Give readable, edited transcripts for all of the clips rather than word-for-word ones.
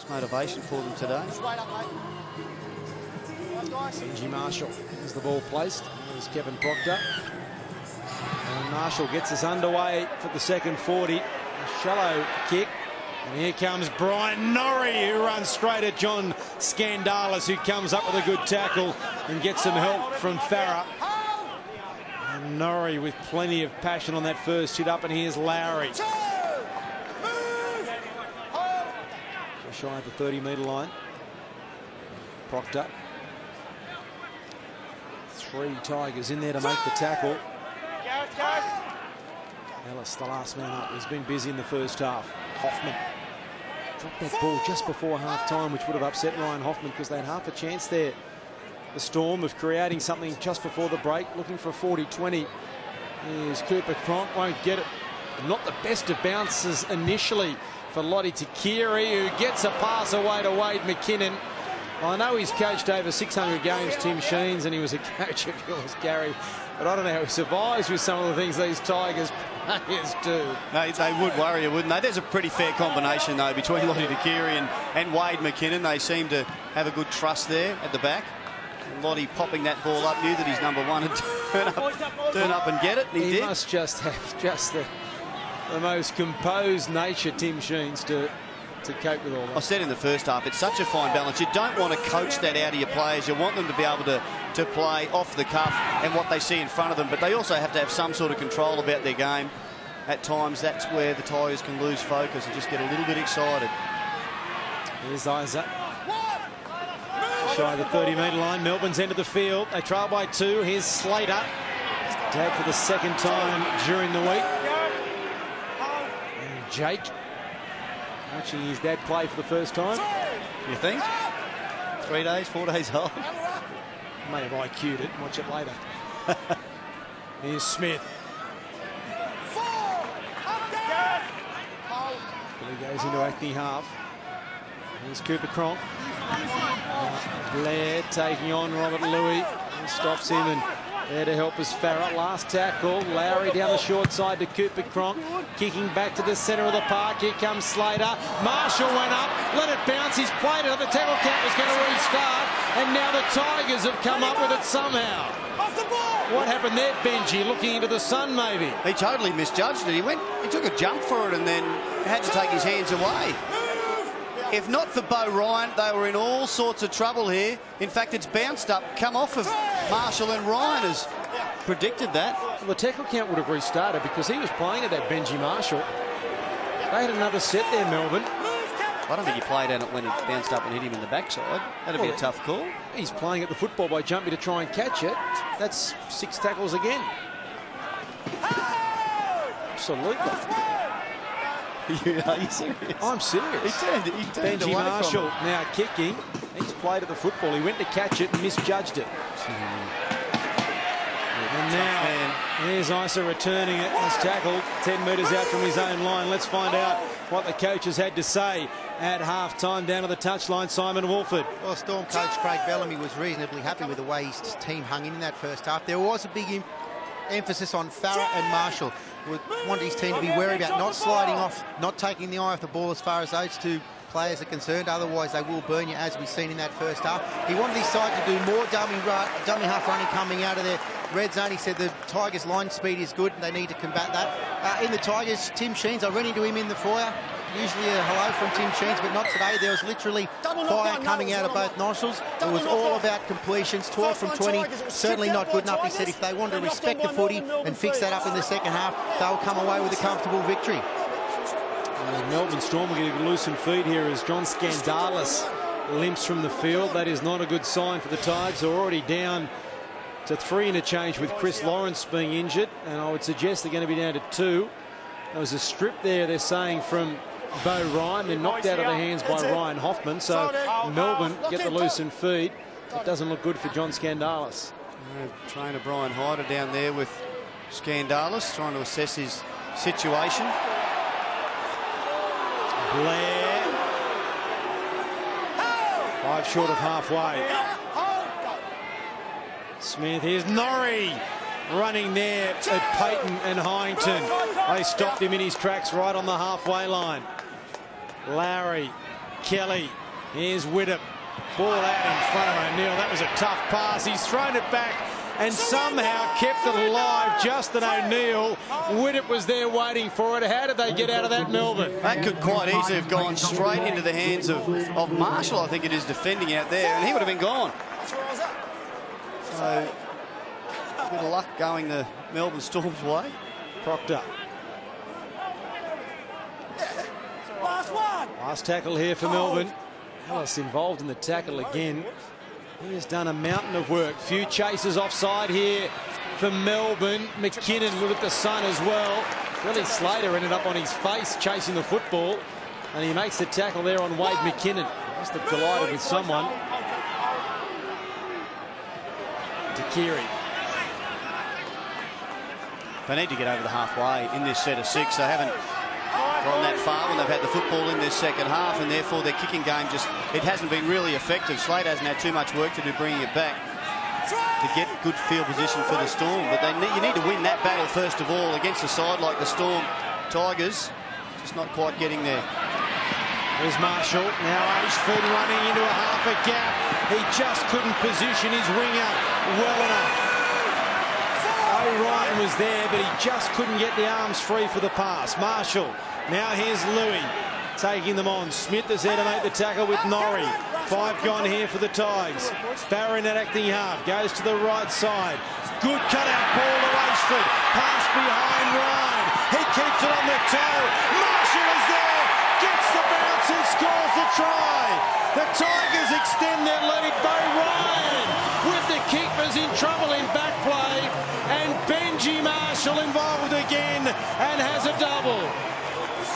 Nice motivation for them today. Benji Marshall has the ball placed. There's Kevin Proctor. And Marshall gets us underway for the second 40. A shallow kick. And here comes Brian Norrie, who runs straight at John Skandalis, who comes up with a good tackle and gets some help from Farah. And Norrie with plenty of passion on that first hit up, and here's Lowry. Just shy of the 30-metre line. Proctor. 3 Tigers in there to make the tackle. Ellis, the last man up. He's been busy in the first half. Hoffman dropped that ball just before half-time, which would have upset Ryan Hoffman because they had half a chance there, the Storm, of creating something just before the break, looking for a 40-20. Here's Cooper Cronk, won't get it. Not the best of bounces initially for Lottie Takiri, who gets a pass away to Wade McKinnon. I know he's coached over 600 games, Tim Sheens, and he was a coach of yours, Gary, but I don't know how he survives with some of the things these Tigers players do. No, they would worry you, wouldn't they? There's a pretty fair combination, though, between Lottie Takiri and Wade McKinnon. They seem to have a good trust there at the back. And Lottie popping that ball up, knew that he's number one, and turn up and get it, and he did. Must just have the most composed nature, Tim Sheens, to cope with all that. I said in the first half, it's such a fine balance. You don't want to coach that out of your players. You want them to be able to play off the cuff and what they see in front of them, but they also have to have some sort of control about their game. At times, that's where the Tigers can lose focus and just get a little bit excited. Here's Isaac. Shy of the 30-metre line. Melbourne's entered the field. They trail by 2. Here's Slater. Tag for the second time during the week. And Jake watching his dad play for the first time. You think? 3 days, 4 days old? May have IQ'd it. Watch it later. Here's Smith. Billy goes into acting half. Here's Cooper Cronk. Blair taking on Robert Louis. He stops him, and there to help us Farah. Last tackle. Lowry down the short side to Cooper Cronk. Kicking back to the centre of the park. Here comes Slater. Marshall went up. Let it bounce. He's played it. The tackle count was going to restart. And now the Tigers have come up with it somehow. What happened there, Benji? Looking into the sun, maybe? He totally misjudged it. He took a jump for it and then had to take his hands away. If not for Bo Ryan, they were in all sorts of trouble here. In fact, it's bounced up, come off of Marshall, and Ryan has predicted that. Well, the tackle count would have restarted because he was playing at that Benji Marshall. They had another set there, Melbourne. I don't think he played at it when it bounced up and hit him in the backside. That'd be a tough call. He's playing at the football by jumping to try and catch it. That's 6 tackles again. Absolutely. Are you serious? I'm serious. He turned Benji away Marshall from now kicking. He's played at the football. He went to catch it and misjudged it. And now there's Isa returning it. He's tackled 10 metres out from his own line. Let's find out what the coaches had to say at half-time. Down to the touchline, Simon Wolford. Well, Storm coach Craig Bellamy was reasonably happy with the way his team hung in that first half. There was a big emphasis on Farah and Marshall. Wanted his team to be wary about not sliding off, not taking the eye off the ball as far as those 2 players are concerned. Otherwise, they will burn you, as we've seen in that first half. He wanted his side to do more dummy half running coming out of their red zone. He said the Tigers' line speed is good and they need to combat that. In the Tigers, Tim Sheens, I ran into him in the foyer. Usually a hello from Tim Sheens, but not today. There was literally fire coming out of both nostrils. It was all about completions, 12 from 20. Certainly not good enough. He said if they want to respect the footy and fix that up in the second half, they'll come away with a comfortable victory. Melbourne Storm will get a loosened feet here as John Skandalis limps from the field. That is not a good sign for the Tigers. They're already down to 3 interchange with Chris Lawrence being injured, and I would suggest they're going to be down to 2. There was a strip there, they're saying, from Bo Ryan. They're knocked out of the hands by Ryan Hoffman. So Melbourne get the loosened feet. It doesn't look good for John Skandalis. Trainer Brian Hyder down there with Skandalis, trying to assess his situation. Blair. 5 short of halfway. Smith. Here's Norrie running there at Payton and Hyington. They stopped him in his tracks right on the halfway line. Lowry Kelly. Here's Whittam. Ball out in front of O'Neill. That was a tough pass. He's thrown it back and somehow kept it alive. Justin O'Neill. Whittam was there waiting for it. How did they get out of that, Melbourne? That could quite easily have gone straight into the hands of Marshall, I think it is, defending out there, and he would have been gone. So, a bit of luck going the Melbourne Storm's way. Proctor. Last tackle here for Melbourne. Ellis involved in the tackle again. He has done a mountain of work. Few chases offside here for Melbourne. McKinnon with the sun as well. Billy Slater ended up on his face chasing the football, and he makes the tackle there on Wade McKinnon. Must have collided with someone. Takiri. They need to get over the halfway in this set of 6. They haven't gone that far when they've had the football in this second half, and therefore their kicking game it hasn't been really effective. Slade hasn't had too much work to do bringing it back to get good field position for the Storm, but you need to win that battle first of all against a side like the Storm Tigers. Just not quite getting there. There's Marshall. Now Ashford running into a half a gap. He just couldn't position his winger well enough. O'Ryan was there, but he just couldn't get the arms free for the pass. Marshall. Now here's Louis taking them on. Smith is there to make the tackle with Norrie. 5 gone here for the Tigers. Farrer in that acting half. Goes to the right side. Good cutout ball to Ashford. Pass behind Ryan. He keeps it on the toe. Marshall is there. Gets the bounce and scores the try. The Tigers extend their lead. Bo Ryan with the keepers in trouble in back play. And Benji Marshall involved again and has a double.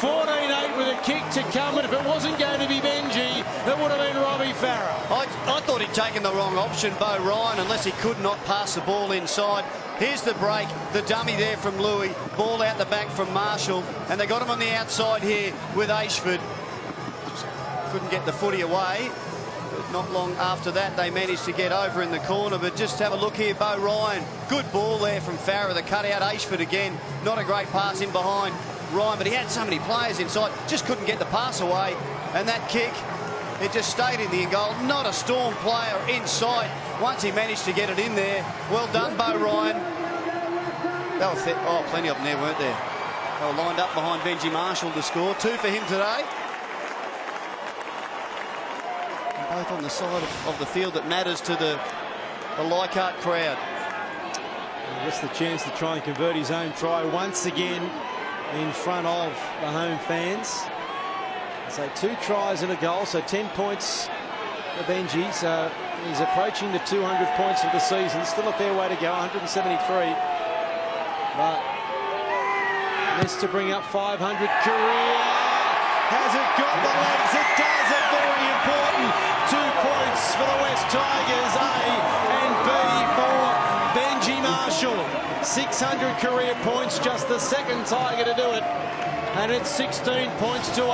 14-8 with a kick to come, and if it wasn't going to be Benji, it would have been Robbie Farrer. I thought he'd taken the wrong option, Bo Ryan, unless he could not pass the ball inside. Here's the break, the dummy there from Louis, ball out the back from Marshall, and they got him on the outside here with Ashford. Just couldn't get the footy away. But not long after that, they managed to get over in the corner, but just have a look here, Bo Ryan. Good ball there from Farrer, the cutout. Ashford again, not a great pass in behind Ryan, but he had so many players inside, just couldn't get the pass away. And that kick, it just stayed in the goal. Not a Storm player in sight once he managed to get it in there. Well done, Bo Ryan. They were plenty of them there, weren't there? They were lined up behind Benji Marshall to score. 2 for him today. And both on the side of the field that matters to the Leichhardt crowd. He gets the chance to try and convert his own try once again in front of the home fans. So 2 tries and a goal, so 10 points for Benji. So he's approaching the 200 points of the season. Still a fair way to go, 173. But needs to bring up 500 career. Has it got the legs? It does. It very important. 2 points for the West Tigers, A and B for Benji Marshall. 600 career points, just the second Tiger to do it. And it's 16 points to 8.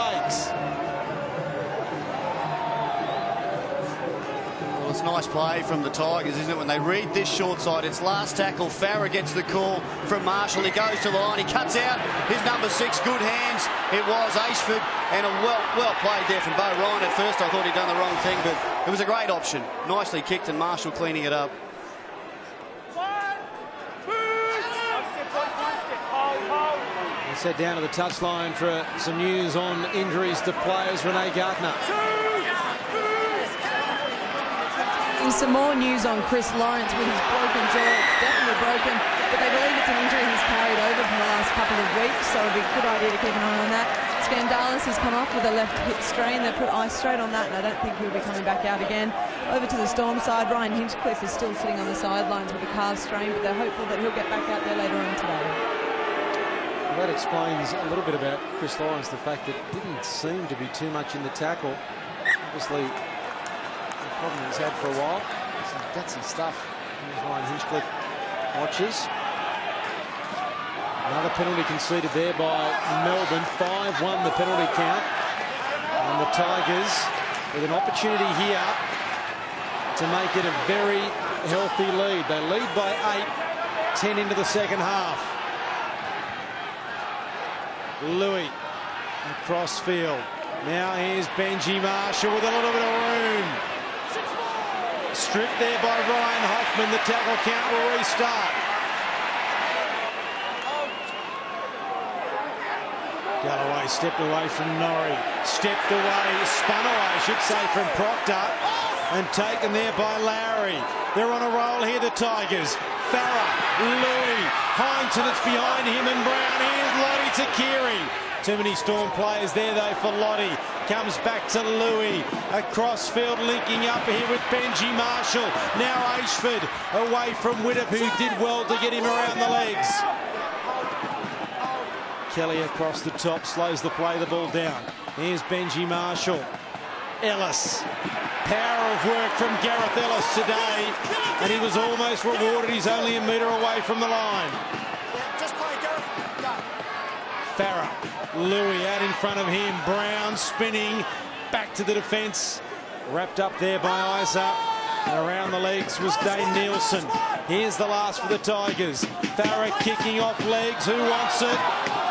Well, it's nice play from the Tigers, isn't it? When they read this short side, it's last tackle. Farrer gets the call from Marshall. He goes to the line. He cuts out his number 6. Good hands. It was Ashford. And a well played there from Bo Ryan. At first, I thought he'd done the wrong thing, but it was a great option. Nicely kicked, and Marshall cleaning it up. Let's head down to the touchline for some news on injuries to players. Renee Gardner. Some more news on Chris Lawrence with his broken jaw. It's definitely broken, but they believe it's an injury he's carried over from the last couple of weeks, so it'd be a good idea to keep an eye on that. Scandalis has come off with a left hip strain. They put ice straight on that, and I don't think he'll be coming back out again. Over to the Storm side, Ryan Hinchcliffe is still sitting on the sidelines with a calf strain, but they're hopeful that he'll get back out there later on today. Well, that explains a little bit about Chris Lawrence, the fact that it didn't seem to be too much in the tackle. Obviously, the problem he's had for a while. Some gutsy stuff. Here's Ryan Hinchcliffe watches. Another penalty conceded there by Melbourne. 5-1 the penalty count. And the Tigers with an opportunity here to make it a very healthy lead. They lead by 8, 10 into the second half. Louis across field. Now here's Benji Marshall with a little bit of room. Stripped there by Ryan Hoffman. The tackle count will restart. Galloway stepped away from Norrie. Stepped away, spun away, I should say, from Proctor. And taken there by Lowry. They're on a roll here, the Tigers. Farah, Louis, Heinton, it's behind him and Brown. Here's Lottie Takiri. Too many Storm players there, though, for Lottie. Comes back to Louis. Across field, linking up here with Benji Marshall. Now Ashford away from Widdop, who did well to get him around the legs. Kelly across the top, slows the play, the ball down. Here's Benji Marshall. Ellis. Power of work from Gareth Ellis today. And he was almost rewarded. He's only a metre away from the line. Farah. Louis out in front of him. Brown spinning. Back to the defence. Wrapped up there by Isa. And around the legs was Dane Nielsen. Here's the last for the Tigers. Farah kicking off legs. Who wants it?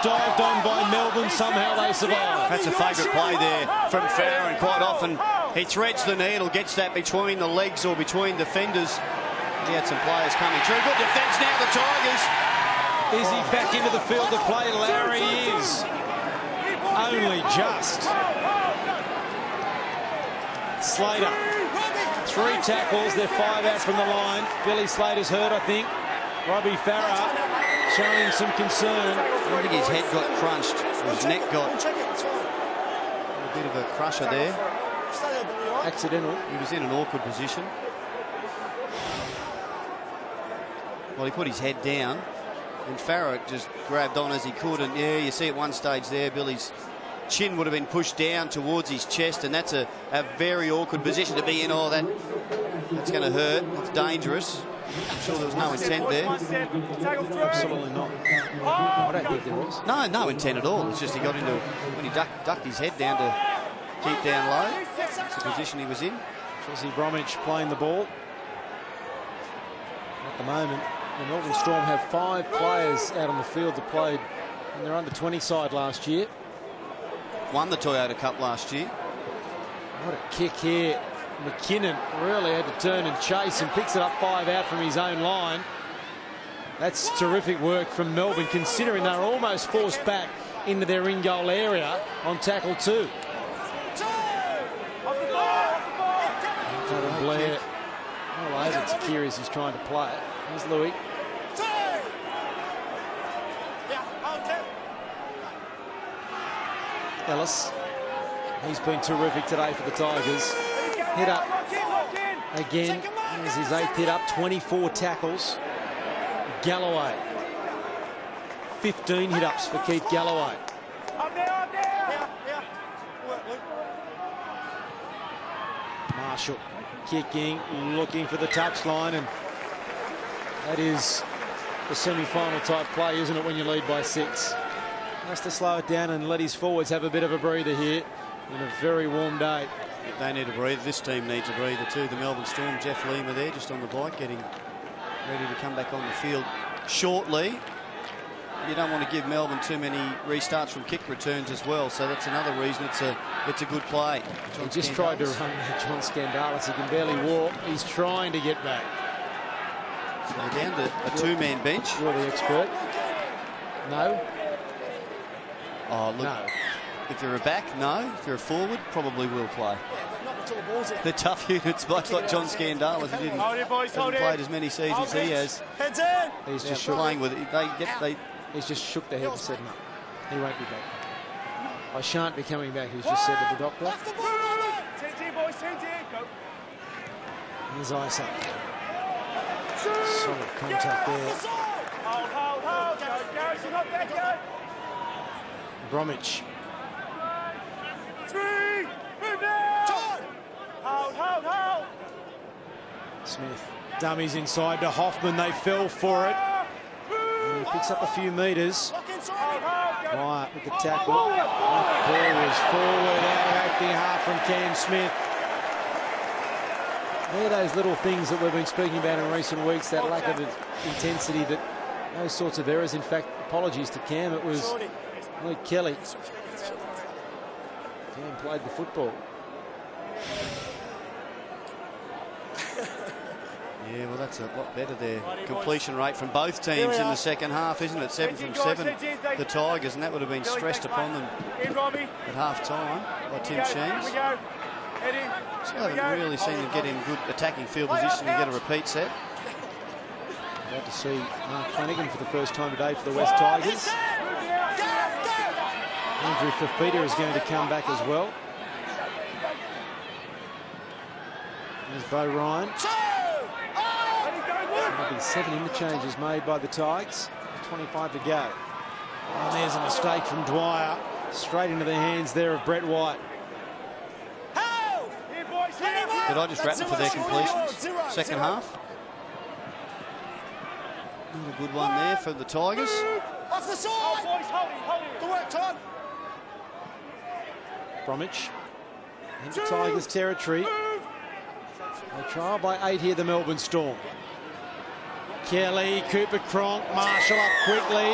Dived on by Melbourne. Somehow they survive. That's a favourite play there from Farah, and quite often he threads the needle, gets that between the legs or between defenders. He had some players coming through. Good defence now, the Tigers. Is he back into the field to play? Larry is. Only just. Slater. 3 tackles. They're 5 out from the line. Billy Slater's hurt, I think. Robbie Farah showing some concern. I think his head got crunched. His neck got a bit of a crusher there. Accidental. He was in an awkward position. Well, he put his head down, and Farah just grabbed on as he could. And yeah, you see at one stage there, Billy's chin would have been pushed down towards his chest, and that's a very awkward position to be in. Oh, that's going to hurt. That's dangerous. I'm sure there was no intent there. Absolutely not. I don't think there was. No intent at all. It's just he got into, when he ducked his head down to keep down low. That's the position he was in. Jesse Bromwich playing the ball. At the moment, the Melbourne Storm have 5 players out on the field that played in their under-20 side last year. Won the Toyota Cup last year. What a kick here. McKinnon really had to turn and chase and picks it up 5 out from his own line. That's terrific work from Melbourne, considering they were almost forced back into their in-goal area on tackle 2. Blair all over Takiri as he's trying to play it. Here's Louis. Ellis. He's been terrific today for the Tigers. Hit up again. There's his 8th hit up. 24 tackles. Galloway. 15 hit ups for Keith Galloway. Marshall kicking, looking for the touchline, and that is the semi-final type play, isn't it, when you lead by 6? Has to slow it down and let his forwards have a bit of a breather here on a very warm day. They need a breather. This team needs a breather too. The Melbourne Storm, Jeff Lima there just on the bike, getting ready to come back on the field shortly. You don't want to give Melbourne too many restarts from kick returns as well, so that's another reason it's a good play. He just tried to run John Scandalis. He can barely walk. He's trying to get back. So they're down to a 2-man bench. You're the expert. No. Oh, look. No. If you're a back, no. If you're a forward, probably will play. The tough units, blokes like John Scandalis, who hasn't played as many seasons he has. He's just playing with it. He's just shook their head and said no. He won't be back. I shan't be coming back, he's just said to the doctor. Here's Isa. Solid contact there. Bromwich. Smith. Dummies inside to Hoffman. They fell for it. And he picks up a few metres. Right, with the tackle. That ball was forward, out of acting half from Cam Smith. They're those little things that we've been speaking about in recent weeks, that lack of intensity, that those sorts of errors. In fact, apologies to Cam, it was Luke Kelly. Cam played the football. Yeah, well, that's a lot better there. Completion rate from both teams in the second half, isn't it? 7 from 7, the Tigers, and that would have been stressed upon them at half-time by Tim Sheens. Still haven't really seen them get in good attacking field position and get a repeat set. Glad to see Mark Flanagan for the first time today for the West Tigers. Andrew Fafita is going to come back as well. There's Bo Ryan. There'll be 7 interchanges made by the Tigers. 25 to go. And there's a mistake from Dwyer. Straight into the hands there of Brett White. Did I just rattle for their completions? Second half. Not a good one there for the Tigers. Off the side! Good work, Todd. Bromwich into Tigers territory. They trail by 8 here, the Melbourne Storm. Kelly, Cooper Cronk, Marshall up quickly.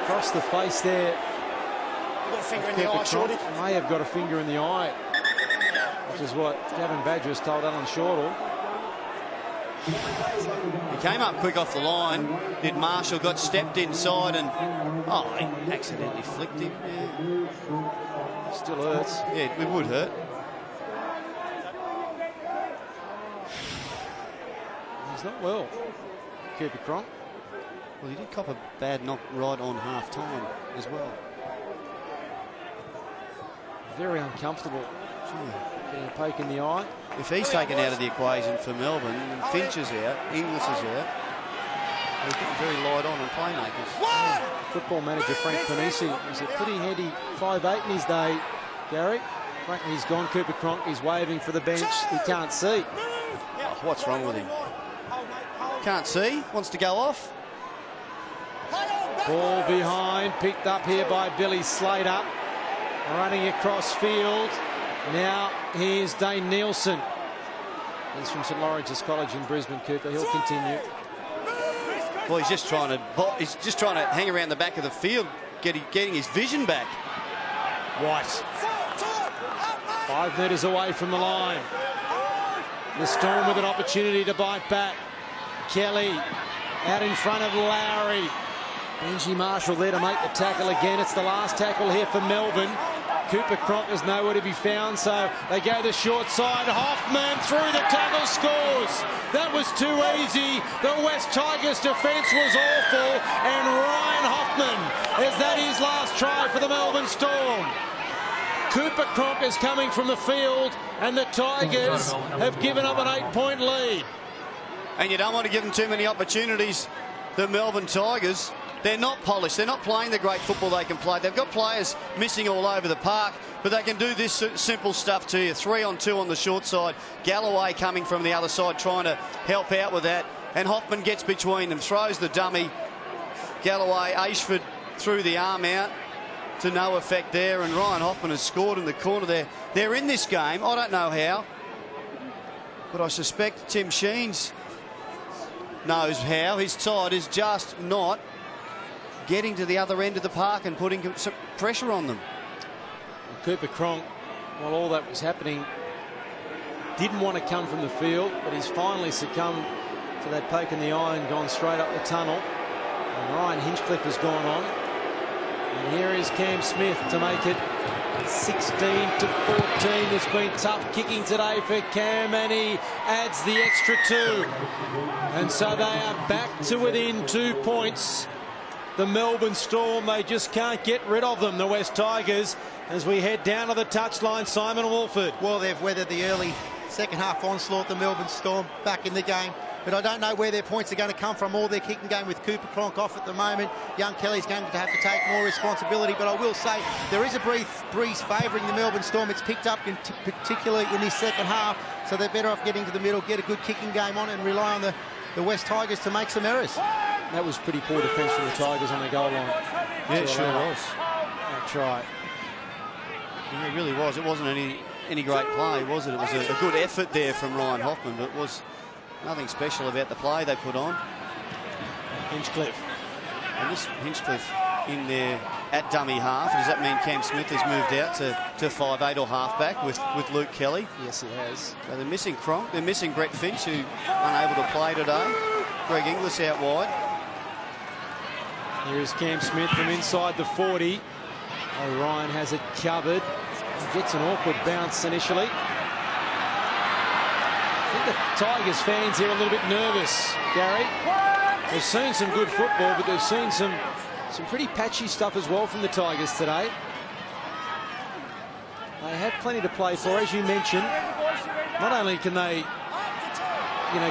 Across the face there. You've got a finger in the eye, Shorty. May have got a finger in the eye, which is what Gavin Badger has told Alan Shortall. He came up quick off the line. Did Marshall, got stepped inside and, oh, he accidentally flicked him. Yeah. Still hurts. Yeah, it would hurt. He's not well, Cooper Cronk. Well, he did cop a bad knock right on half-time as well. Very uncomfortable. Getting a poke in the eye. If he's taken out of the equation for Melbourne, and Finch is out, Inglis is out, they're getting very light on and playmakers. Yeah. Football manager Frank Panisi was a pretty heady 5'8" in his day, Gary. Frank, he's gone. Cooper Cronk, he's waving for the bench. He can't see. Oh, what's wrong with him? Can't see, wants to go off. Ball behind, picked up here by Billy Slater. Running across field. Now here's Dane Nielsen. He's from St Lawrence's College in Brisbane, Cooper. He'll continue. Well, he's just trying to hang around the back of the field, getting his vision back. White. 5 metres away from the line. The Storm with an opportunity to bite back. Kelly out in front of Lowry. Benji Marshall there to make the tackle again. It's the last tackle here for Melbourne. Cooper Cronk is nowhere to be found, so they go the short side. Hoffman through the tackle, scores. That was too easy. The West Tigers defence was awful, and Ryan Hoffman, is that his last try for the Melbourne Storm? Cooper Cronk is coming from the field, and the Tigers have given up an 8-point lead. And you don't want to give them too many opportunities, the Melbourne Tigers. They're not polished. They're not playing the great football they can play. They've got players missing all over the park, but they can do this simple stuff to you. 3-on-2 on the short side. Galloway coming from the other side trying to help out with that. And Hoffman gets between them, throws the dummy. Galloway, Ashford threw the arm out to no effect there. And Ryan Hoffman has scored in the corner there. They're in this game. I don't know how, but I suspect Tim Sheens knows how. His side is just not getting to the other end of the park and putting some pressure on them. Cooper Cronk, while all that was happening, didn't want to come from the field, but he's finally succumbed to that poke in the eye and gone straight up the tunnel. And Ryan Hinchcliffe has gone on. And here is Cam Smith to make it 16-14. It's been tough kicking today for Cam, and he adds the extra 2. And so they are back to within 2 points. The Melbourne Storm, they just can't get rid of them, the West Tigers, as we head down to the touchline. Simon Wolford. Well, they've weathered the early second half onslaught, the Melbourne Storm back in the game. But I don't know where their points are going to come from. All their kicking game with Cooper Cronk off at the moment. Young Kelly's going to have to take more responsibility. But I will say there is a breeze favouring the Melbourne Storm. It's picked up particularly in this second half. So they're better off getting to the middle, get a good kicking game on and rely on the West Tigers to make some errors. That was pretty poor defence from the Tigers on the goal line. Yeah, it sure was. That's right. Yeah, it really was. It wasn't any great play, was it? It was a good effort there from Ryan Hoffman, but it was nothing special about the play they put on. Hinchcliffe. And this Hinchcliffe in there at dummy half. Does that mean Cam Smith has moved out to 5'8" or halfback with Luke Kelly? Yes, he has. So they're missing Cronk. They're missing Brett Finch, who unable to play today. Greg Inglis out wide. Here is Cam Smith from inside the 40. O'Ryan has it covered. He gets an awkward bounce initially. I think the Tigers fans here are a little bit nervous, Gary. They've seen some good football, but they've seen some pretty patchy stuff as well from the Tigers today. They have plenty to play for, as you mentioned. Not only can they,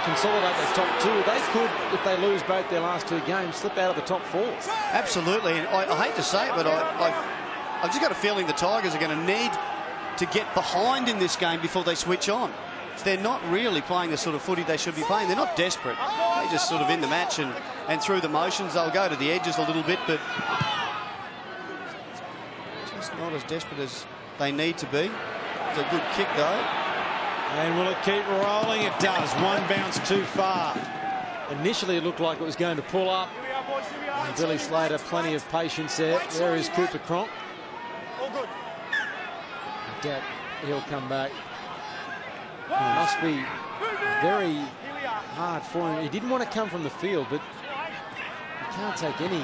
consolidate their top two, they could, if they lose both their last two games, slip out of the top four. Absolutely, and I hate to say it, but I've just got a feeling the Tigers are going to need to get behind in this game before they switch on. They're not really playing the sort of footy they should be playing. They're not desperate. They're just sort of in the match and through the motions. They'll go to the edges a little bit, but just not as desperate as they need to be. It's a good kick, though. And will it keep rolling? It does. One bounce too far. Initially, it looked like it was going to pull up. And Billy Slater, plenty of patience there. There is Cooper Cronk. I doubt he'll come back. It must be very hard for him. He didn't want to come from the field, but you can't take any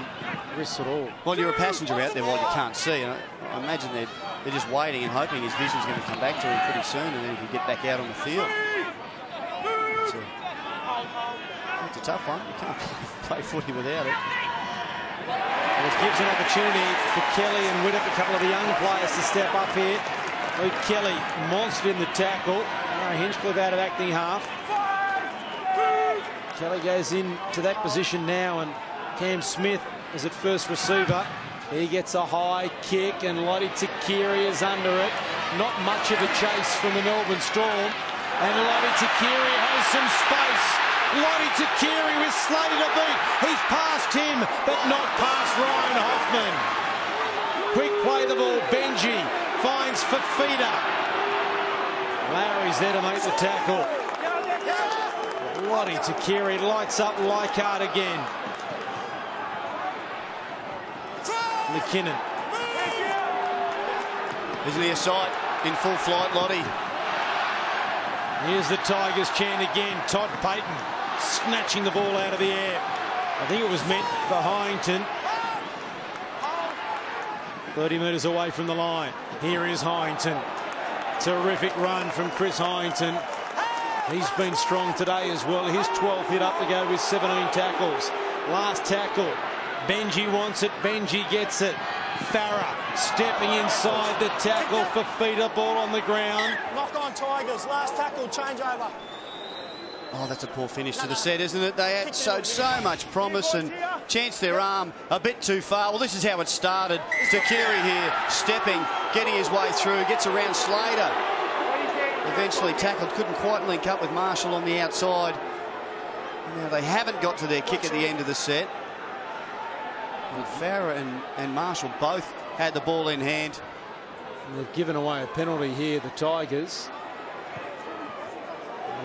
risks at all. Well, you're a passenger out there while you can't see. And I imagine they're just waiting and hoping his vision's going to come back to him pretty soon, and then he can get back out on the field. It's a tough one. You can't play footy without it. And it gives an opportunity for Kelly and Widdop, a couple of the young players, to step up here. Luke Kelly monstered in the tackle. Hinchcliffe out of acting half. Kelly goes into that position now, and Cam Smith is at first receiver. He gets a high kick, and Lottie Takiri is under it. Not much of a chase from the Melbourne Storm. And Lottie Takiri has some space. Lottie Takiri with Slater to beat. He's past him, but not past Ryan Hoffman. Quick play the ball. Benji finds Fafita. Larry's there to make the tackle. Lottie Takiri lights up Leichhardt again. McKinnon. Isn't he a sight in full flight, Lottie? Here's the Tigers chant again. Todd Payton snatching the ball out of the air. I think it was meant for Hyington. 30 metres away from the line. Here is Hyington. Terrific run from Chris Hyington. He's been strong today as well. His 12th hit up to go with 17 tackles. Last tackle. Benji wants it. Benji gets it. Farah stepping inside the tackle for Fafita. Ball on the ground. Knock on Tigers. Last tackle. Change over. Oh, that's a poor finish to the set, isn't it? They had showed so much promise and chanced their arm a bit too far. Well, this is how it started. Takiri here, stepping, getting his way through, gets around Slater. Eventually tackled, couldn't quite link up with Marshall on the outside. Now they haven't got to their kick at the end of the set. And Farah and Marshall both had the ball in hand. And they've given away a penalty here, the Tigers.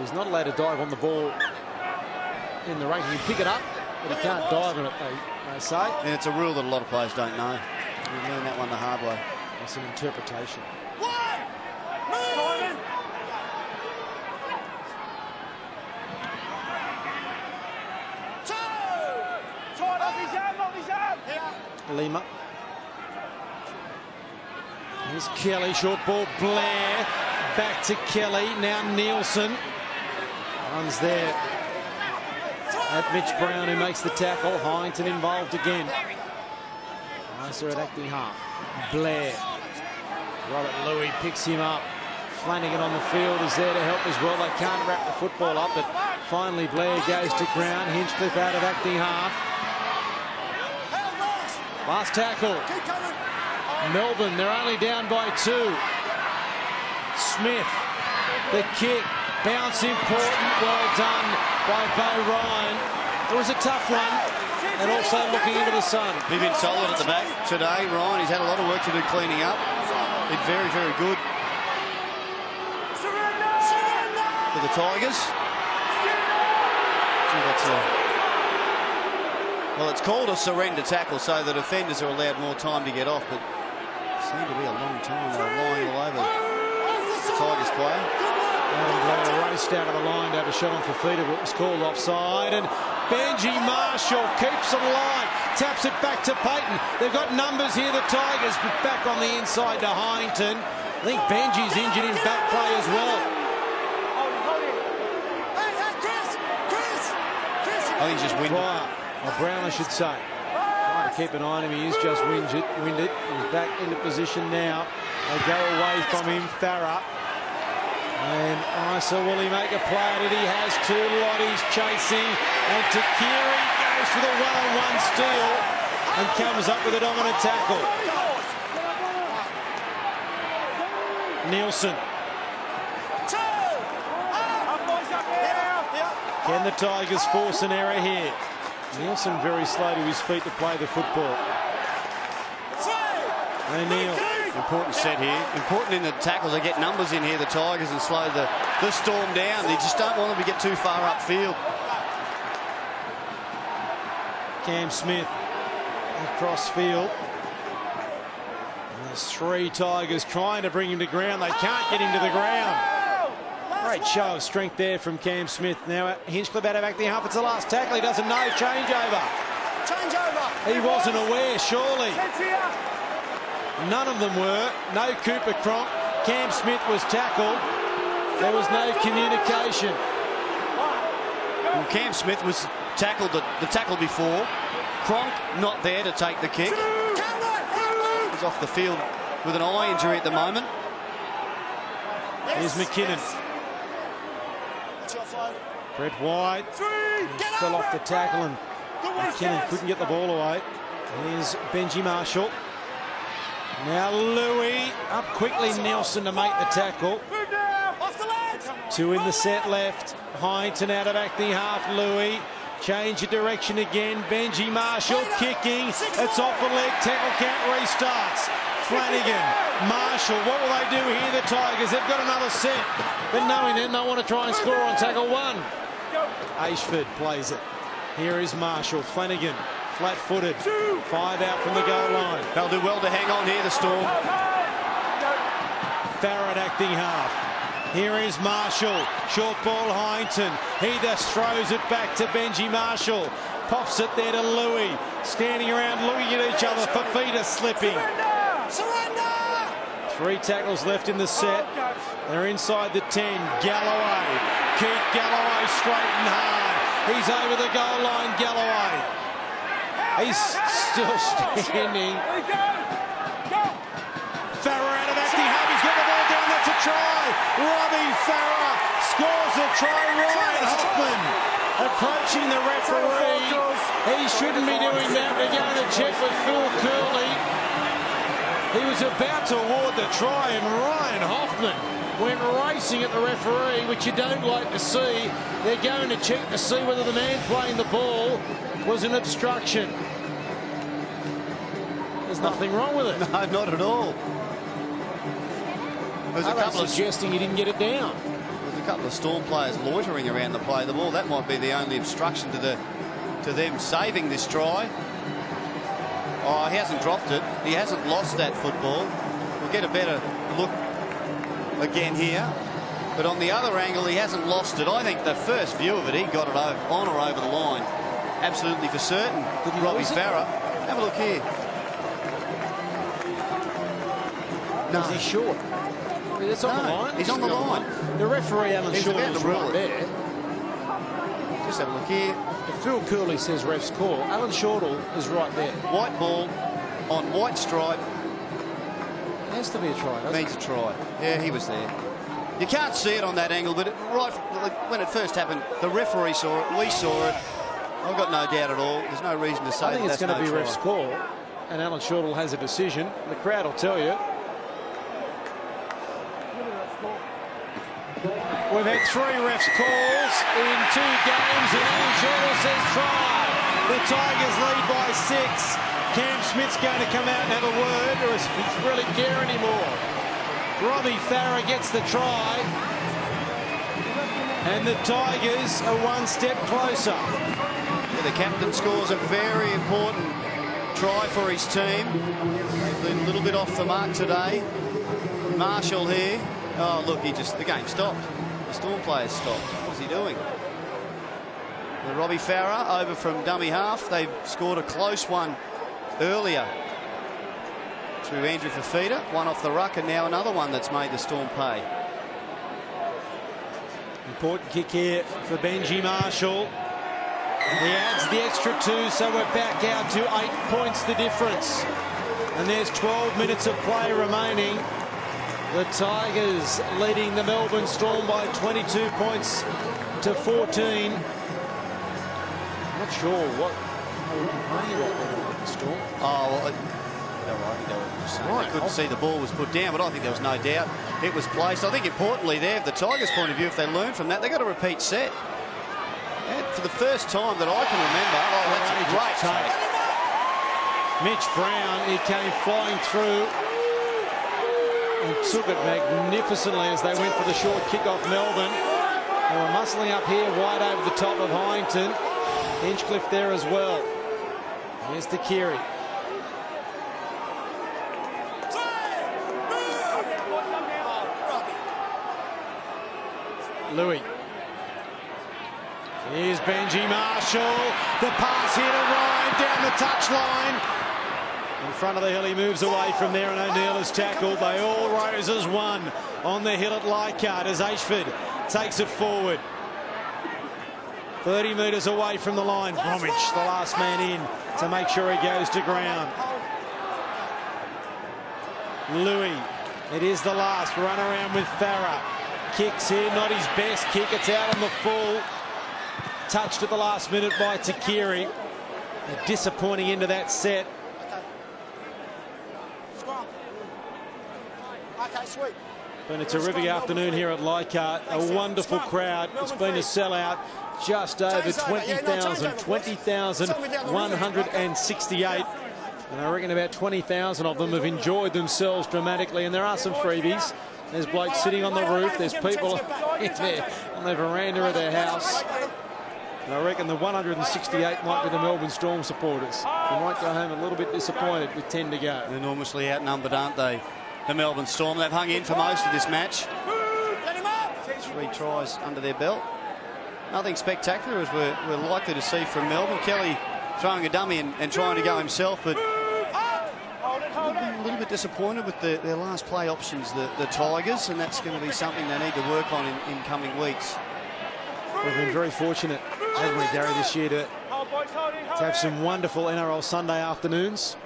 He's not allowed to dive on the ball in the race. He can pick it up, but he can't dive on it, they say. And it's a rule that a lot of players don't know. You learn that one the hard way. It's an interpretation. Lima. Here's Kelly, short ball, Blair. Back to Kelly, now Nielsen. Runs there at Mitch Brown, who makes the tackle. Hyington involved again. Nicer at acting half. Blair. Robert Louis picks him up. Flanagan on the field is there to help as well. They can't wrap the football up, but finally Blair goes to ground. Hinchcliffe out of acting half. Last tackle. Melbourne, they're only down by 2. Smith, the kick, bounce important, well done by Bo Ryan. It was a tough one, and also looking into the sun. He's been solid at the back today, Ryan. He's had a lot of work to do cleaning up. Been very, very good for the Tigers. Gee, Well, it's called a surrender tackle, so the defenders are allowed more time to get off, but it seemed to be a long time. They were lying all over the Tigers player. Adam Blair raced out of the line to have a shot on for feet of what was called offside, and Benji Marshall keeps it alive, taps it back to Payton. They've got numbers here, the Tigers, but back on the inside to Heinton. I think Benji's injured in back play as well. I think he's just winded. Or Brown, I should say. Trying to keep an eye on him. He is just winded. He's back into position now. They go away from him. Farah. And Isa, will he make a play at it? He has two. Lottie's chasing. And Takiri goes for the one-on-one steal and comes up with a dominant tackle. Nielsen. Can the Tigers force an error here? Nielsen very slow to his feet to play the football. O'Neill. Important set here. Important in the tackles. They get numbers in here, the Tigers, and slow the Storm down. They just don't want them to get too far upfield. Cam Smith across field. And there's three Tigers trying to bring him to ground. They can't get him to the ground. Great show of strength there from Cam Smith. Now Hinchcliffe out of back the half. It's the last tackle. He doesn't know. Changeover. He wasn't aware, surely. None of them were. No Cooper Cronk. Cam Smith was tackled. There was no communication. Well, Cam Smith was tackled the tackle before. Cronk not there to take the kick. He's off the field with an eye injury at the moment. Here's McKinnon. Brett White fell off the tackle and McKinnon couldn't get the ball away. Here's Benji Marshall. Now Louis up quickly. Nelson to make the tackle. Two in the set left. Heinton out of back the half. Louis change of direction again. Benji Marshall kicking. It's off the leg. Tackle count restarts. Flanagan, Marshall, what will they do here, the Tigers? They've got another set, but knowing it, they want to try and score on tackle one. Ashford plays it. Here is Marshall. Flanagan, flat-footed. 5 out from the goal line. They'll do well to hang on here, the Storm. Farrad acting half. Here is Marshall. Short ball, Heinton. He just throws it back to Benji Marshall. Pops it there to Louis. Standing around looking at each other. Fafita slipping. Surrender! 3 tackles left in the set. They're inside the 10. Galloway. Keith Galloway straight and hard. He's over the goal line, Galloway. He's still standing. Farah out of acting half. He's got the ball down. That's a try. Robbie Farah scores a try. Ryan Hoffman approaching the referee. He shouldn't be doing that. We're going to check with Phil Curley. He was about to award the try, and Ryan Hoffman went racing at the referee, which you don't like to see. They're going to check to see whether the man playing the ball was an obstruction. There's nothing wrong with it. No, not at all. There's a couple suggesting he didn't get it down. There's a couple of Storm players loitering around the play of the ball. That might be the only obstruction to them saving this try. Oh, he hasn't dropped it. He hasn't lost that football. We'll get a better look again here. But on the other angle, he hasn't lost it. I think the first view of it, he got it on or over the line. Absolutely for certain. Robbie Farah. Have a look here. No. Is he short? It's on the line. He's on the line. The referee, Alan Short, is right there. Just have a look here. If Phil Curley says ref's call, Alan Shortall is right there. White ball on white stripe. It has to be a try, doesn't it? Needs a try. Yeah, he was there. You can't see it on that angle, but when it first happened, the referee saw it, we saw it. I've got no doubt at all. There's no reason to say I think that it's going to be no ref's call, and Alan Shortall has a decision. The crowd will tell you. We've had 3 refs calls in 2 games, and Alan Shortall says try. The Tigers lead by 6. Cam Smith's going to come out and have a word, or does he really care anymore? Robbie Farah gets the try, and the Tigers are 1 step closer. Yeah, the captain scores a very important try for his team. They've been a little bit off the mark today. Marshall here. Oh, look, the game stopped. The Storm players stopped. What's he doing? The Robbie Farah over from dummy half. They've scored a close one earlier through Andrew Fafita. One off the ruck, and now another one that's made the Storm pay. Important kick here for Benji Marshall. He adds the extra 2, so we're back out to 8 points the difference. And there's 12 minutes of play remaining. The Tigers leading the Melbourne Storm by 22 points to 14. I'm not sure what they were complaining about there, the Storm. Oh, well, I couldn't see the ball was put down, but I think there was no doubt it was placed. I think importantly there, the Tigers' point of view, if they learn from that, they've got a repeat set. And for the first time that I can remember, that's a great take. Mitch Brown, he came flying through and took it magnificently as they went for the short kick off Melbourne. They were muscling up here wide over the top of Hyington. Hinchcliffe there as well. Here's to Keary. Louis. Here's Benji Marshall. The pass here to Ryan down the touchline. In front of the hill, he moves away from there, and O'Neill is tackled. They all rose as one on the hill at Leichhardt as Ashford takes it forward. 30 metres away from the line. Bromwich, the last man in to make sure he goes to ground. Louis. It is the last run around with Farah. Kicks here, not his best kick. It's out on the full. Touched at the last minute by Takiri. A disappointing end to that set. Been a terrific afternoon here at Leichhardt. A wonderful crowd. It's been a sellout. Just over 20,000. 20,168. And I reckon about 20,000 of them have enjoyed themselves dramatically. And there are some freebies. There's blokes sitting on the roof. There's people in there on the veranda of their house. And I reckon the 168 might be the Melbourne Storm supporters. They might go home a little bit disappointed with 10 to go. They're enormously outnumbered, aren't they? The Melbourne Storm. They've hung in for most of this match. 3 tries under their belt. Nothing spectacular as we're likely to see from Melbourne. Kelly throwing a dummy and trying to go himself, but a little bit disappointed with their last play options, the Tigers, and that's going to be something they need to work on in coming weeks. We've been very fortunate, haven't we, Gary, this year to have some wonderful NRL Sunday afternoons.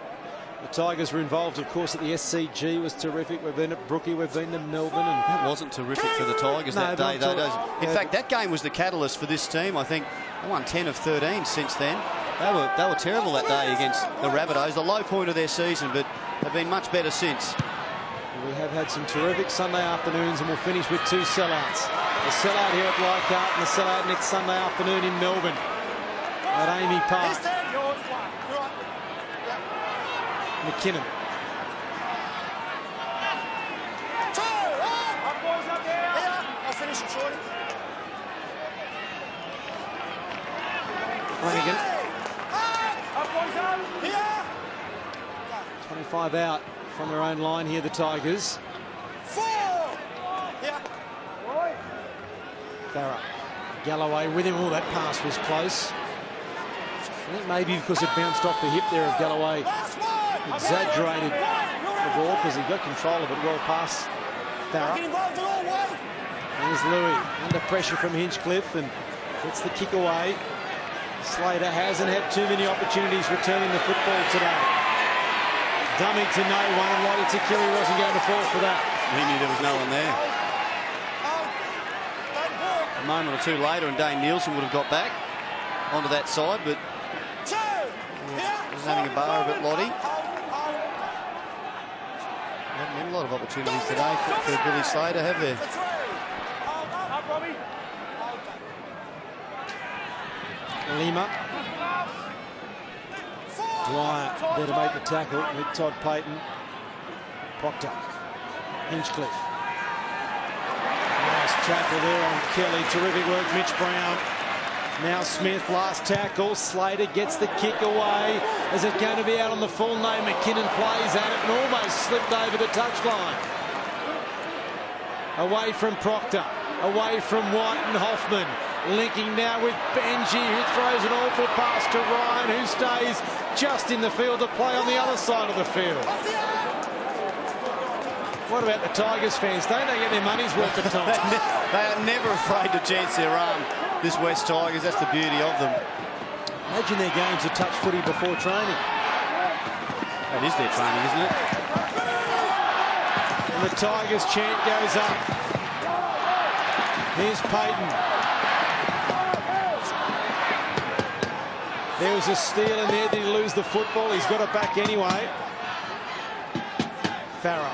The Tigers were involved, of course, at the SCG. Was terrific. We've been at Brookie, we've been to Melbourne. And that wasn't terrific for the Tigers that day, though. In fact, that game was the catalyst for this team. I think they won 10 of 13 since then. They were terrible that day against the Rabbitohs, the low point of their season, but they've been much better since. We have had some terrific Sunday afternoons, and we'll finish with 2 sellouts. The sellout here at Leichhardt and the sellout next Sunday afternoon in Melbourne at Amy Park. McKinnon. Flanagan. 25 out from their own line here, the Tigers. Farah. Galloway with him. Oh, that pass was close. I think maybe because it bounced off the hip there of Galloway. Exaggerated the ball because he got control of it well past Farah. There's Louis under pressure from Hinchcliffe and gets the kick away. Slater hasn't had too many opportunities returning the football today. Dummy to no one, and Lottie Takiri wasn't going to fall for that. He knew there was no one there. A moment or two later and Dane Nielsen would have got back onto that side, but was having a bar of it, Lottie. Haven't had a lot of opportunities today for Billy Slater, have there? Lima. Dwyer there to make the tackle with Todd Payton. Proctor. Hinchcliffe. Nice tackle there on Kelly. Terrific work, Mitch Brown. Now Smith, last tackle. Slater gets the kick away. Is it going to be out on the full? No, McKinnon plays at it and almost slipped over the touchline. Away from Proctor, away from White and Hoffman. Linking now with Benji, who throws an awful pass to Ryan, who stays just in the field to play on the other side of the field. What about the Tigers fans? Don't they get their money's worth of time? They are never afraid to chance their arm, this West Tigers. That's the beauty of them. Imagine their games of touch footy before training. That is their training, isn't it? And the Tigers chant goes up. Here's Payton. There was a steal in there. Did he lose the football? He's got it back anyway. Farah.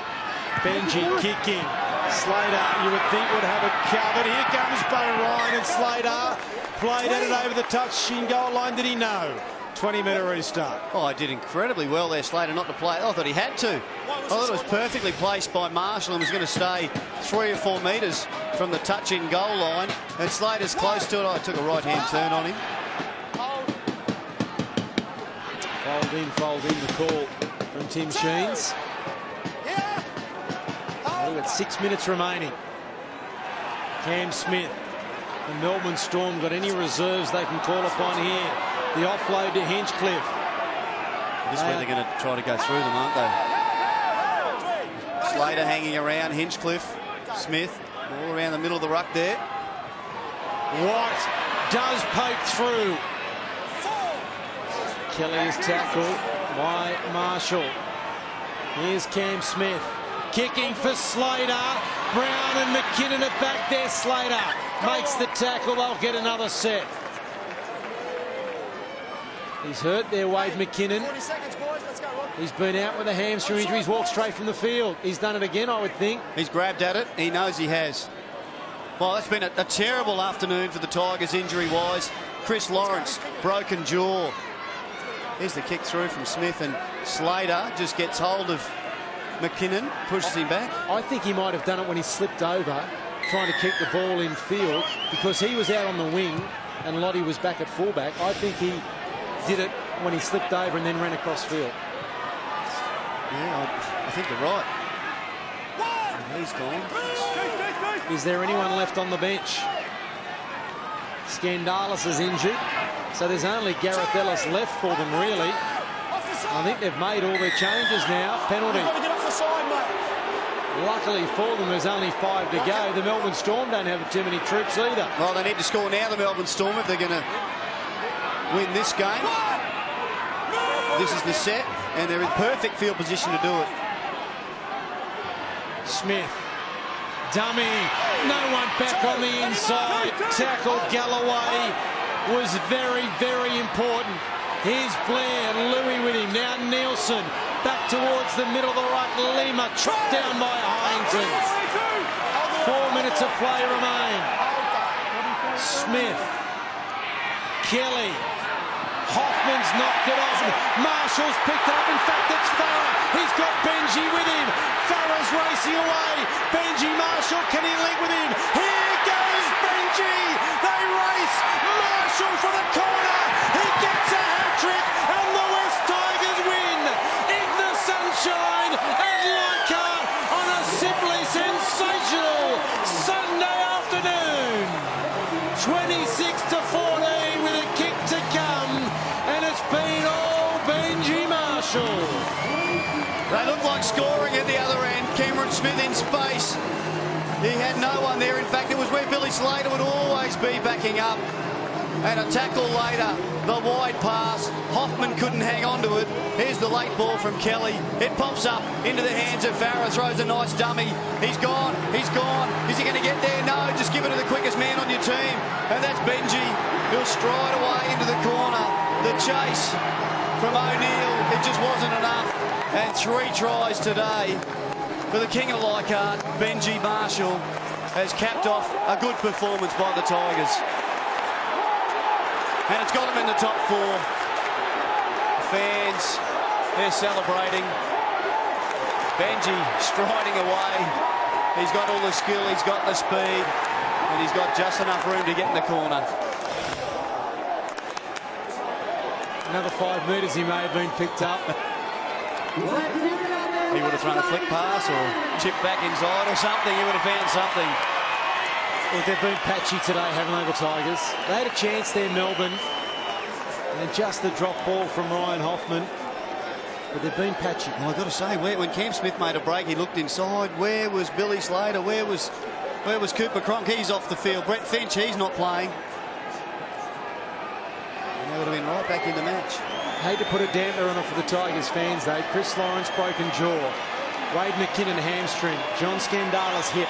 Benji kicking. Slater, you would think, would have it covered. Here comes Bo Ryan, and Slater played at it over the touching goal line. Did he know? 20-metre restart. Oh, he did incredibly well there, Slater, not to play. I thought he had to. I thought it was perfectly placed by Marshall and was going to stay 3 or 4 metres from the touch-in goal line. And Slater's close to it. I took a right-hand turn on him. Fold in the call from Tim Sheens. We've got 6 minutes remaining. Cam Smith. The Melbourne Storm got any reserves they can call upon here. The offload to Hinchcliffe. This is where they're going to try to go through them, aren't they? Slater hanging around, Hinchcliffe, Smith, all around the middle of the ruck there. White does poke through. Kelly is tackled by Marshall. Here's Cam Smith. Kicking for Slater. Brown and McKinnon are back there. Slater makes the tackle. They'll get another set. He's hurt there, Wade McKinnon. 40 seconds, boys. Let's go. He's been out with a hamstring injury. He's walked straight from the field. He's done it again, I would think. He's grabbed at it. He knows he has. Well, that's been a terrible afternoon for the Tigers injury-wise. Chris Lawrence, broken jaw. Here's the kick through from Smith, and Slater just gets hold of McKinnon, pushes him back. I think he might have done it when he slipped over, trying to keep the ball in field, because he was out on the wing and Lottie was back at fullback. I think he did it when he slipped over and then ran across field. Yeah, I think you're right. And he's gone. Is there anyone left on the bench? Scandalis is injured, so there's only Gareth Ellis left for them, really. I think they've made all their changes now. Penalty. Luckily for them, there's only 5 to go. The Melbourne Storm don't have too many troops either. Well, they need to score now, the Melbourne Storm, if they're going to win this game. This is the set, and they're in perfect field position to do it. Smith. Dummy. No one back on the inside. Tackle Galloway was very, very important. Here's Blair, Louis with him. Now Nielsen back towards the middle of the right. Lima chopped down by Harrington. 4 minutes of play remain. Smith. Kelly. Hoffman's knocked it off. Marshall's picked it up. In fact, it's Farah. He's got Benji with him. Farah's racing away. Benji Marshall, can he link with him? Here goes Benji. They race. Marshall for the corner. He gets a hat-trick, and the West Tigers win in the sunshine at Leichhardt on a simply sensational Sunday afternoon. 26-14 with a kick to come, and it's been all Benji Marshall. They look like scoring at the other end. Cameron Smith in space. He had no one there. In fact, it was where Billy Slater would always be backing up. And a tackle later, the wide pass. Hoffman couldn't hang on to it. Here's the late ball from Kelly. It pops up into the hands of Farah. Throws a nice dummy. He's gone. He's gone. Is he going to get there? No. Just give it to the quickest man on your team. And that's Benji. He'll stride away into the corner. The chase from O'Neill. It just wasn't enough. And 3 tries today for the king of Leichhardt. Benji Marshall has capped off a good performance by the Tigers. And it's got them in the top 4. Fans, they're celebrating. Benji striding away. He's got all the skill, he's got the speed, and he's got just enough room to get in the corner. Another 5 metres he may have been picked up. He would have thrown a flick pass or chipped back inside or something. He would have found something. Well, they've been patchy today, haven't they, the Tigers? They had a chance there, Melbourne. And just the drop ball from Ryan Hoffman. But they've been patchy. Well, I've got to say, when Cam Smith made a break, he looked inside. Where was Billy Slater? Where was Cooper Cronk? He's off the field. Brett Finch, he's not playing. And they would have been right back in the match. Hate to put a damper on it for the Tigers fans, though. Chris Lawrence, broken jaw. Wade McKinnon, hamstring. John Scandala's hip.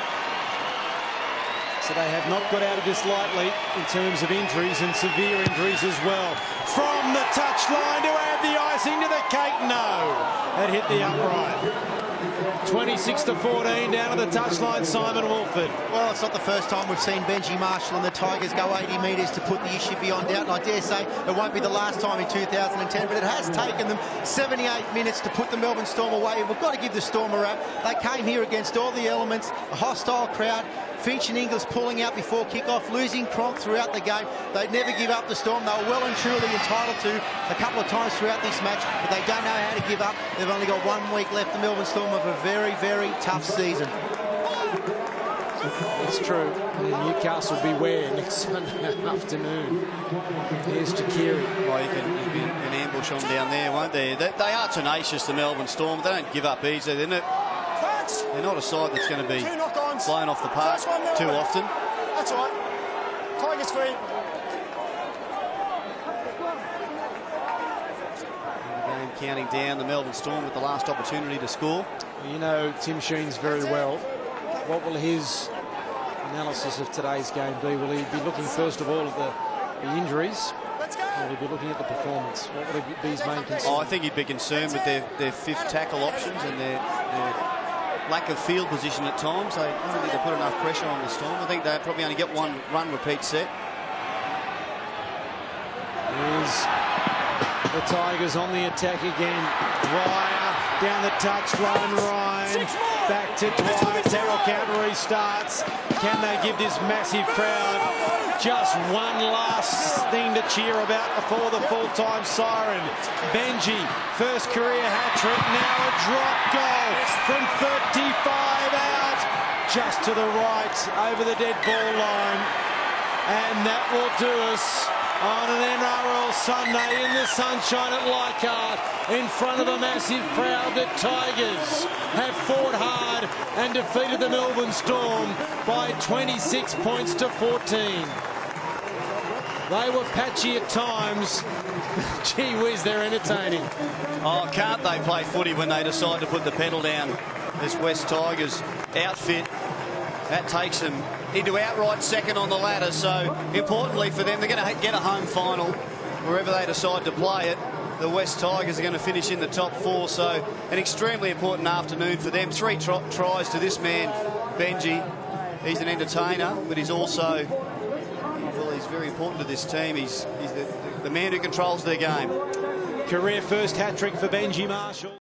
So they have not got out of this lightly in terms of injuries, and severe injuries as well. From the touchline to add the icing to the cake, no. It hit the upright. 26-14 down to the touchline, Simon Wolford. Well, it's not the first time we've seen Benji Marshall and the Tigers go 80 metres to put the issue beyond doubt, and I dare say it won't be the last time in 2010, but it has taken them 78 minutes to put the Melbourne Storm away. We've got to give the Storm a rap. They came here against all the elements, a hostile crowd. Finch and Ingles pulling out before kick-off, losing Cronk throughout the game. They'd never give up the Storm. They were well and truly entitled to a couple of times throughout this match, but they don't know how to give up. They've only got 1 week left. The Melbourne Storm have a very, very tough season. It's true. And Newcastle beware next Sunday afternoon. Here's Takiri. Well, you can an ambush on down there, won't they? They are tenacious, the Melbourne Storm. They don't give up easy. They're not a side that's going to be blown off the park too often. That's all right. Tigers free. The game counting down, the Melbourne Storm with the last opportunity to score. You know Tim Sheens very well. What will his analysis of today's game be? Will he be looking first of all at the injuries? Or will he be looking at the performance? What will be his main concern? I think he'd be concerned with their fifth tackle options and their lack of field position at times. I don't think they put enough pressure on the Storm. I think they probably only get one run repeat set. Here's the Tigers on the attack again. Dwyer down the touchline. Ryan back to Dwyer. Terrell County restarts. Can they give this massive crowd just one last thing to cheer about before the full-time siren? Benji, first career hat-trick, now a drop goal from 35 out, just to the right, over the dead ball line. And that will do us on an NRL Sunday in the sunshine at Leichhardt, in front of a massive crowd. The Tigers have fought hard and defeated the Melbourne Storm by 26 points to 14. They were patchy at times. Gee whiz, they're entertaining. Oh, can't they play footy when they decide to put the pedal down? This West Tigers outfit, that takes them into outright second on the ladder. So importantly for them, they're going to get a home final wherever they decide to play it. The West Tigers are going to finish in the top 4, so an extremely important afternoon for them. 3 tries to this man, Benji. He's an entertainer, but he's also, well, he's very important to this team. He's the man who controls their game. Career first hat-trick for Benji Marshall.